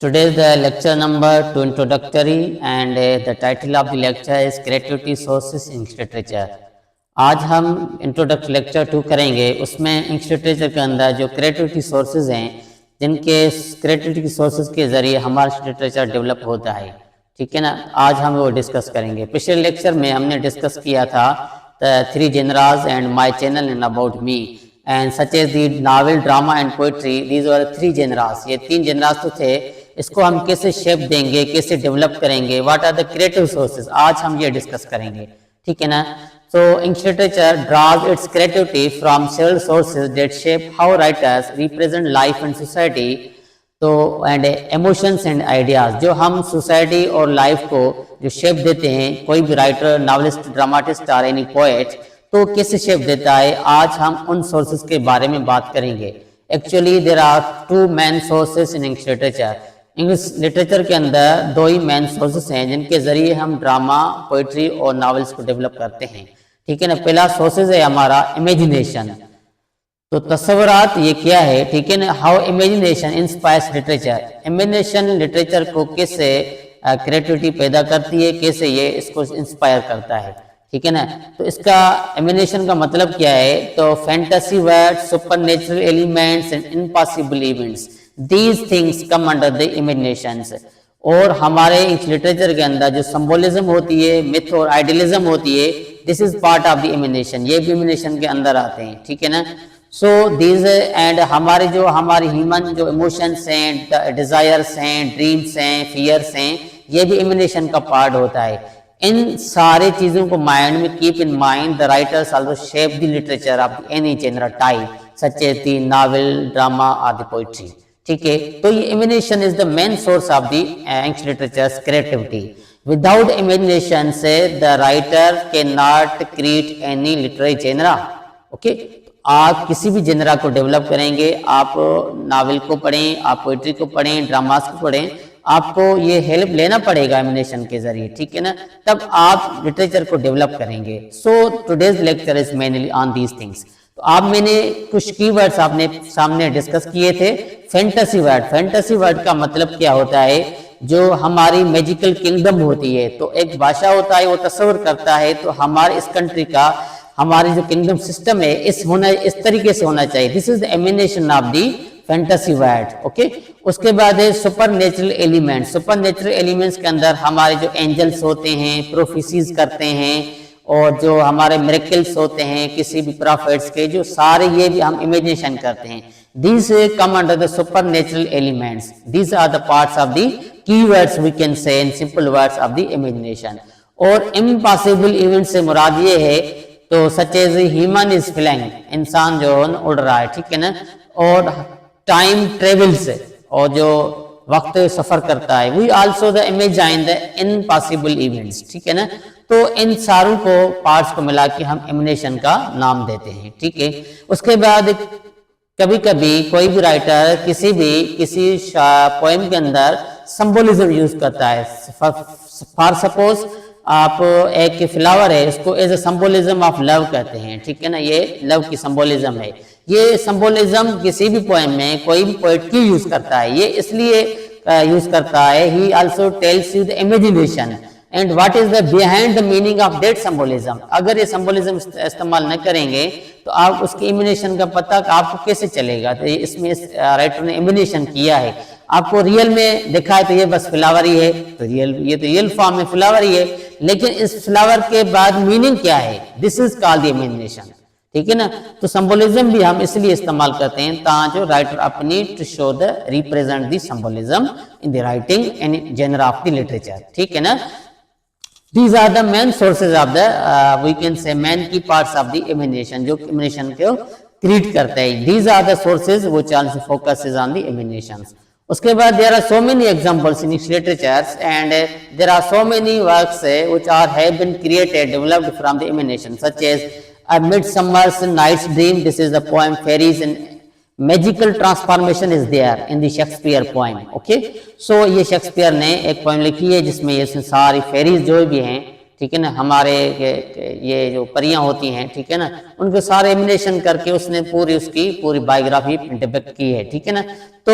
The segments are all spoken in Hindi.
Today's the lecture number 2 introductory and the title of the lecture is creativity sources in English literature. आज हम इंट्रोडक्ट लेक्चर 2 करेंगे। उसमें इंग्लिश लिटरेचर के अंदर जो क्रिएटिविटी सोर्सेज हैं, जिनके क्रिएटिविटी सोर्सेज के ज़रिए हमारा लिटरेचर डेवलप होता है, ठीक है ना। आज हम वो डिस्कस करेंगे। पिछले लेक्चर में हमने डिस्कस किया था the 3 genres and my channel and about me and such as the novel, drama and poetry. These were 3 genres. ये 3 जेनरास तो थे। इसको हम कैसे शेप देंगे, कैसे डेवलप करेंगे, what are the creative sources, आज हम ये डिस्कस करेंगे, ठीक है ना। So English literature draws its creativity from several sources that shape how writers represent life and society, तो and emotions and ideas। जो हम सोसाइटी और लाइफ को जो शेप देते हैं, कोई भी राइटर, नावलिस्ट, ड्रामाटिस्ट और एनी पोएट, तो कैसे शेप देता है, आज हम उन सोर्सेज के बारे में बात करेंगे। Actually there are 2 main sources in English literature. English literature के अंदर 2 ही मेन सोर्सेज हैं जिनके जरिए हम ड्रामा, पोइट्री और नॉवेल्स को डेवलप करते हैं, ठीक है ना। पहला सोर्सेज है हमारा इमेजिनेशन। तो तस्वुरात ये क्या है, ठीक है ना। How imagination inspires literature. Imagination literature को कैसे क्रिएटिविटी पैदा करती है, कैसे ये इसको इंस्पायर करता है, ठीक है ना। तो इसका इमेजिनेशन का मतलब क्या है, तो fantasy words, supernatural elements and impossible events, these things come under the imaginations. और हमारे इंग्लिश लिटरेचर के अंदर जो सिंबोलिज्म होती है, मिथ और आइडियलिज्म होती है, this is part of the imagination. ये भी इमेजिनेशन के अंदर आते हैं, ठीक है ना। सो दीज एंड हमारे ह्यूमन जो इमोशंस हैं, डिजायर्स हैं, ड्रीम्स हैं, फियर्स हैं, ये भी इमेजिनेशन का पार्ट होता है। इन सारे चीजों को माइंड में keep in mind the writers also shape the literature of any genre type such as the novel, drama और द पोइट्री, ठीक है। तो ये imagination is the main source of the English literature's creativity. Without imagination से the writer can not create any literary genre, okay. आप किसी भी जेनरा को डेवलप करेंगे, आप नावल को पढ़ें, आप पोइट्री को पढ़ें, ड्रामास को पढ़ें, आपको ये हेल्प लेना पड़ेगा इमेजिनेशन के जरिए, ठीक है ना। तब आप लिटरेचर को डेवलप करेंगे। So today's lecture is mainly on these things. तो आप मैंने कुछ कीवर्ड्स आपने सामने डिस्कस किए थे। Fantasy word. फैंटेसी वर्ड का मतलब क्या होता है, जो हमारी मैजिकल किंगडम होती है, तो एक भाषा होता है, वो तस्वर करता है, तो हमारे इस कंट्री का, हमारी जो किंगडम सिस्टम है, इस तरीके से होना चाहिए। This is the imagination of the fantasy word, okay. उसके बाद है super natural elements. Super natural elements के अंदर हमारे जो एंजल्स होते हैं, प्रोफेसीज करते हैं, और जो हमारे मिरेकल्स होते हैं किसी भी प्रॉफिट्स के, जो सारे ये भी हम इमेजिनेशन करते हैं। These come under the supernatural elements. These are the parts of the keywords we can say in simple words of the imagination. और impossible events से मुराद ये है, तो such as human is flying, इंसान जो उड़ रहा है, ठीक है ना। और time travels, और जो वक्त सफर करता है, we also the imagine the impossible events, ठीक है ना। तो इन सारों को पार्ट्स को मिला के हम इमेजिनेशन का नाम देते हैं, ठीक है। उसके बाद कभी कभी कोई भी राइटर किसी पोएम के अंदर सिंबोलिज्म यूज करता है। फॉर सपोज आप एक फ्लावर है, उसको as a symbolism of love कहते हैं, ठीक है ना। ये लव की सिंबोलिज्म है। ये सिंबोलिज्म किसी भी पोएम में कोई भी पोएट की यूज करता है। ये इसलिए यूज करता है, ही also tells you the imagination and what is the behind the meaning of that symbolism. अगर ये सिंबोलिज्म इस्तेमाल न करेंगे तो आप उसके इमेजिनेशन का पता आपको कैसे चलेगा। तो इसमें इस राइटर ने इमेजिनेशन किया है। आपको रियल में देखा है तो ये बस फ्लावर ही है, तो ये तो रियल फॉर्म में फ्लावर ही है, लेकिन इस फ्लावर के बाद मीनिंग क्या है, this is called the imagination, ठीक है ना। तो सिंबोलिज्म भी हम इसलिए इस्तेमाल करते हैं ताकि राइटर अपनी to show the represent the symbolism in the writing and genre of the literature, ठीक है ना। These are the main sources of the we can say main key parts of the imagination, जो imagination को create करते हैं। These are the sources which also focuses on the imaginations. उसके बाद there are so many examples in English literatures and there are so many works which have been created, developed from the imagination, such as A Midsummer Night's Dream. This is the poem Fairies and magical transformation is there in the Shakespeare poem, okay. So ये शेक्सपियर ने एक पोएम लिखी है जिसमें ये सारी फेरीज जो भी हैं, ठीक है ना, हमारे ये जो परियां होती हैं, ठीक है ना, उनके सारे एमिनेशन करके उसने पूरी उसकी पूरी बायोग्राफी डिपिक्ट की है, ठीक है ना। तो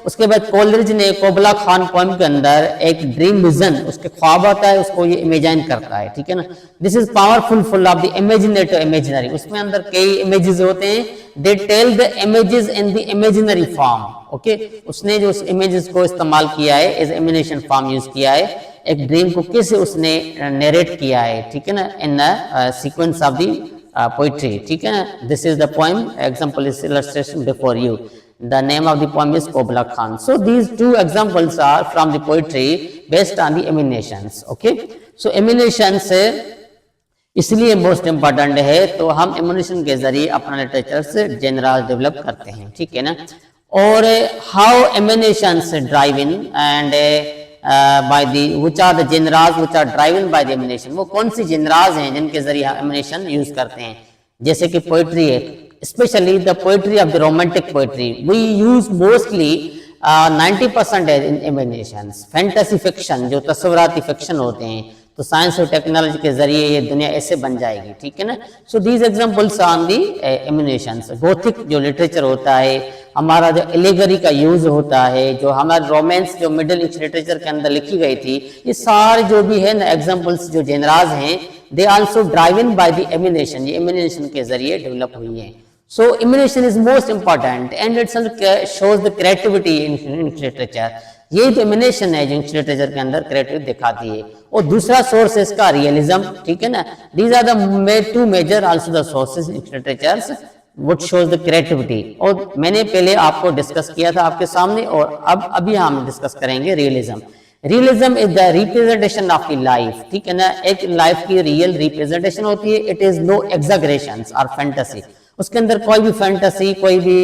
उसके बाद कोलरिज ने कुबला खान पोएम के अंदर एक ड्रीम विजन, उसके ख्वाब आता है, उसको ये इमेजिन करता है, ठीक है ना। This is powerful full of the imaginative imaginary, उसमें अंदर कई इमेजेस होते हैं, they tell the images in the imaginary form, okay. उसने जो उस इमेजेस को इस्तेमाल किया है, एज इमेजिनेशन फॉर्म यूज किया है, एक ड्रीम को कैसे उसने नरेट किया है, ठीक है ना, in sequence of the poetry, ठीक है ना। This is the poem, example is illustration before you, the name of the poem is Kubla Khan. So these two examples are from the poetry based on the emanations, okay. So emanations इसलिए मोस्ट इंपॉर्टेंट है, तो हम एमिनेशन के जरिए अपना लिटरेचर से जेनरल डेवलप करते हैं, ठीक है ना। और how emanations drive in and by the which are the genres which are driven by the emanation, वो कौन सी genres हैं जिनके जरिए हम emanation यूज करते हैं, जैसे कि पोइट्री है, specially the poetry of the romantic poetry, we use mostly 90% in emanations. Fantasy fiction, जो तस्वराती फिक्शन होते हैं, तो साइंस और टेक्नोलॉजी के जरिए ये दुनिया ऐसे बन जाएगी, ठीक है ना। So these examples on the emanations. Gothic जो लिटरेचर होता है, हमारा जो एलिगरी का यूज होता है, जो हमारा रोमांस जो मिडिल ईस्ट लिटरेचर के अंदर लिखी गई थी, ये सारे जो भी है ना एग्जांपल्स जो जेनराज हैं, they also driven by the emanation, ये एमिनेशन के जरिए डेवलप हुई है। So emanation is most important and it shows the creativity in literature. ये जो emanation है जो लिटरेचर के अंदर क्रिएटिविटी दिखाती है। और दूसरा सोर्स है इसका रियलिज्म, ठीक है ना। These are the two major also the sources in literature which shows the creativity। और मैंने पहले आपको डिस्कस किया था आपके सामने, और अब अभी हम डिस्कस करेंगे realism. Realism is the representation of the life, ठीक है ना। एक लाइफ की रियल रिप्रेजेंटेशन होती है, इट इज नो एग्जैगरेशंस और फैंटेसी, उसके अंदर कोई भी फैंटेसी, कोई भी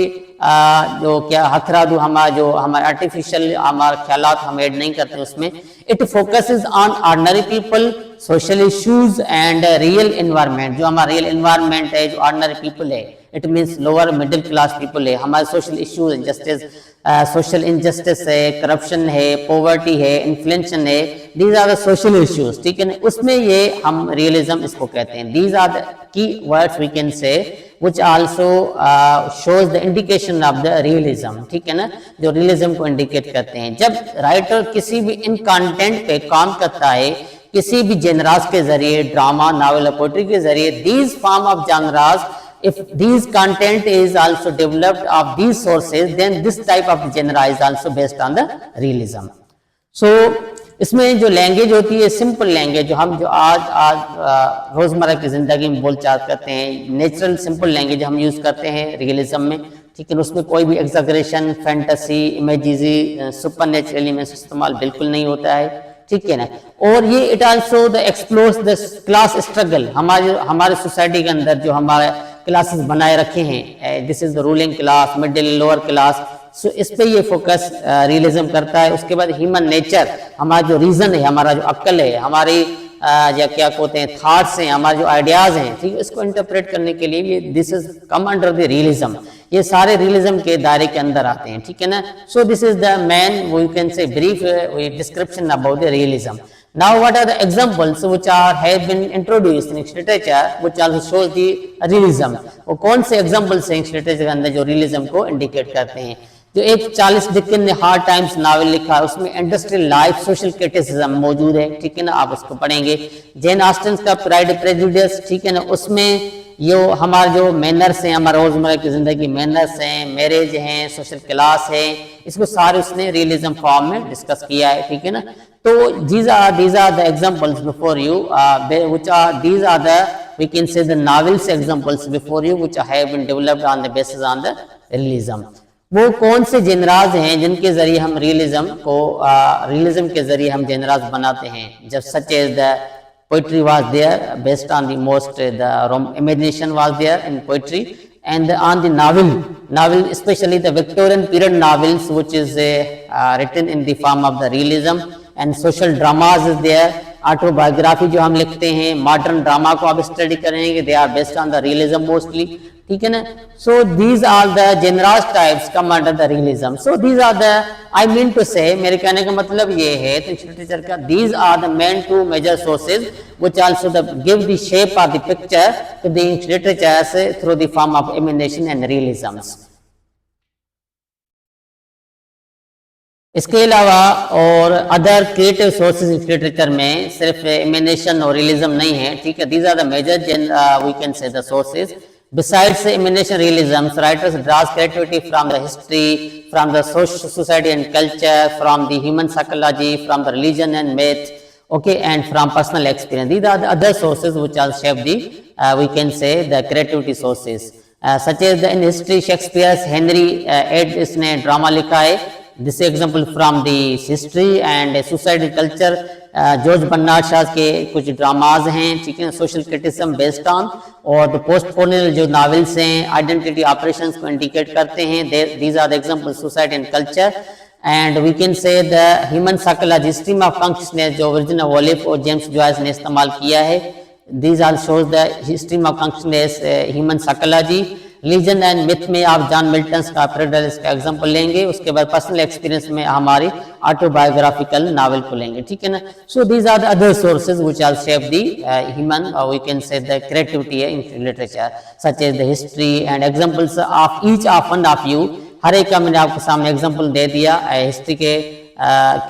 जो क्या हथरादू हमारे आर्टिफिशियल हमारे ख्यालात हम ऐड नहीं करते उसमें। It focuses on ordinary people, social issues and real environment, जो हमारा रियल एनवायरनमेंट है, जो ऑर्डिनरी पीपल है, it means lower middle class people है, हमारे social issues, justice, social injustice है, करप्शन है, पॉवर्टी है, इन्फ्लेशन है, these are the social issues, ठीक है ना। उसमें ये हम रियलिज्म इसको कहते हैं। These are the key words we can say which also shows the indication of the realism, ठीक है ना, जो रियलिज्म को इंडिकेट करते हैं। जब राइटर किसी भी इन कंटेंट पे काम करता है, किसी भी जेनरास के जरिए, ड्रामा, नॉवेल और पोएट्री के जरिए, these form of genres, if these content is also developed of these sources, then this type of genre is also based on the realism. So इसमें जो लैंग्वेज होती है, सिंपल लैंग्वेज, जो हम जो आज रोजमर्रा की जिंदगी में बोलचाल करते हैं, नेचुरल सिंपल लैंग्वेज हम यूज करते हैं रियलिज्म में, ठीक है। उसमें कोई भी exaggeration, fantasy, imagery, super natural elements इस्तेमाल बिल्कुल नहीं होता है, ठीक है ना। और ये it also the explores the class struggle, हमारे सोसाइटी के अंदर जो हमारे क्लासेस बनाए रखे हैं, this is the ruling class, middle, lower class, so इस पे ये फोकस रियलिज्म करता है। उसके बाद ह्यूमन नेचर, हमारा जो रीजन है, हमारा जो अक्ल है, हमारी या क्या कहते हैं थॉट्स हैं, हमारे जो आइडियाज हैं, ठीक है, इसको इंटरप्रेट करने के लिए ये this is come under the realism, ये सारे रियलिज्म के दायरे के अंदर आते हैं, ठीक है ना। So this is the main we can say brief description about the realism. Now what are the examples which have been introduced in literature which also shows the realism? वो कौन से examples हैं literature के अंदर जो realism को indicate करते हैं? जो एक चार्ल्स डिकेंस ने हार्ड टाइम्स नावल लिखा है, उसमें इंडस्ट्रियल लाइफ, सोशल क्रिटिसिज्म मौजूद है, ठीक है ना, आप उसको पढ़ेंगे। जेन ऑस्टन का प्राइड प्रेजुडिस, ठीक है ना, उसमें ये हमारे जो मैनर्स हैं, हमारे रोजमर्रा की जिंदगी मैनर्स हैं, मैरिज हैं, सोशल क्लास है, इसको सारे उसने रियलिज्म फॉर्म में डिस्कस किया है, ठीक है ना। तो these are the examples before you, these are the we can say the novels examples before you which have been developed on the basis on the realism। वो कौन से जेनराज हैं जिनके जरिए हम रियलिज्म के जरिए हम जेनराज बनाते हैं, जब such as the poetry was there based on the most the imagination was there in poetry and on the novel especially the Victorian period novels which is written in the form of the realism, and social dramas is there, autobiography जो हम लिखते हैं, मॉडर्न ड्रामा को आप स्टडी करेंगे, they are based on the realism mostly, ठीक है ना। So these are the genres types come under the realism. So these are the, I mean to say, मेरे कहने का मतलब ये है तो लिटरेचर का, these are the main two major sources which also the give the shape of the picture to the literature through the form of imagination and realisms. इसके अलावा और other creative sources in literature में सिर्फ इमेजिनेशन और रियलिज्म नहीं है, ठीक है। These are the major we can say the sources. Besides imagination realism, writers draws creativity from the history, from the society and culture, from the human psychology, from the religion and myth, okay, and from personal experience. These are the other sources which are shape the, we can say, the creativity sources. Such as in history, Shakespeare's Henry VIII इसने ड्रामा लिखा है, this example from the history. And society culture, George Bernard Shaw के कुछ ड्रामाज हैं, ठीक है, सोशल क्रिटिसिज्म बेस्ड ऑन। और पोस्ट कॉलोनियल जो नॉवेल्स हैं आइडेंटिटी ऑपरेशंस को इंडिकेट करते हैं, these are the example society and culture. And we can say the human psychology, stream of consciousness, जो वर्जिनिया वोलिफ और जेम्स जॉयस ने इस्तेमाल किया है। These are shows the stream of consciousness, human psychology. Religion and myth में आप जॉन मिल्टन का पैराडाइज का एग्जांपल लेंगे, उसके बाद पर्सनल एक्सपीरियंस में हमारी ऑटोबायोग्राफिकल नावल को लेंगे, ठीक है ना। So these are the other sources which are shape the human, we can say the creativity in literature, such as the history and examples of each of one of you. हर एक का मैंने आपके सामने एग्जांपल दे दिया, हिस्ट्री के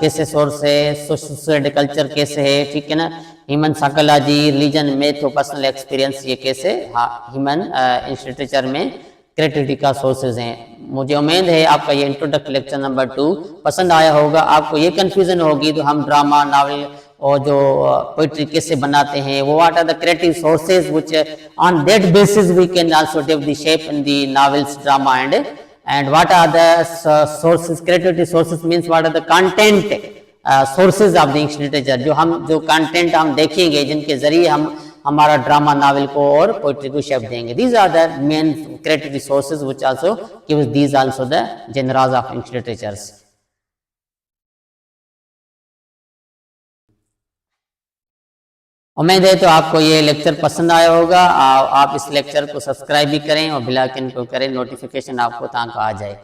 कैसे सोर्स है, सोशल कल्चर कैसे है, ठीक है ना, ह्यूमन साइकोलॉजी, रिलीजन, मैथ और पर्सनल एक्सपीरियंस, ये कैसे ह्यूमन लिटरेचर में क्रिएटिविटी का सोर्सेज हैं। मुझे उम्मीद है आपका ये इंट्रोडक्ट लेक्चर नंबर 2 पसंद आया होगा। आपको ये कंफ्यूजन होगी तो हम ड्रामा, नावल और जो पोइट्री कैसे बनाते हैं, वो what are the creative sources which on that basis we can also give the shape in the novels, drama and what are the sources, creativity sources means what are the content sources of the English literature, जो कंटेंट हम देखेंगे जिनके जरिए हम हमारा ड्रामा, नावल को और पोइट्री को शेप देंगे। these are the main creativity sources which also gives these also the genres of English literatures। उम्मीद है तो आपको ये लेक्चर पसंद आया होगा। आप इस लेक्चर को सब्सक्राइब भी करें और बेल आइकन को करें नोटिफिकेशन आपको तक आ जाए।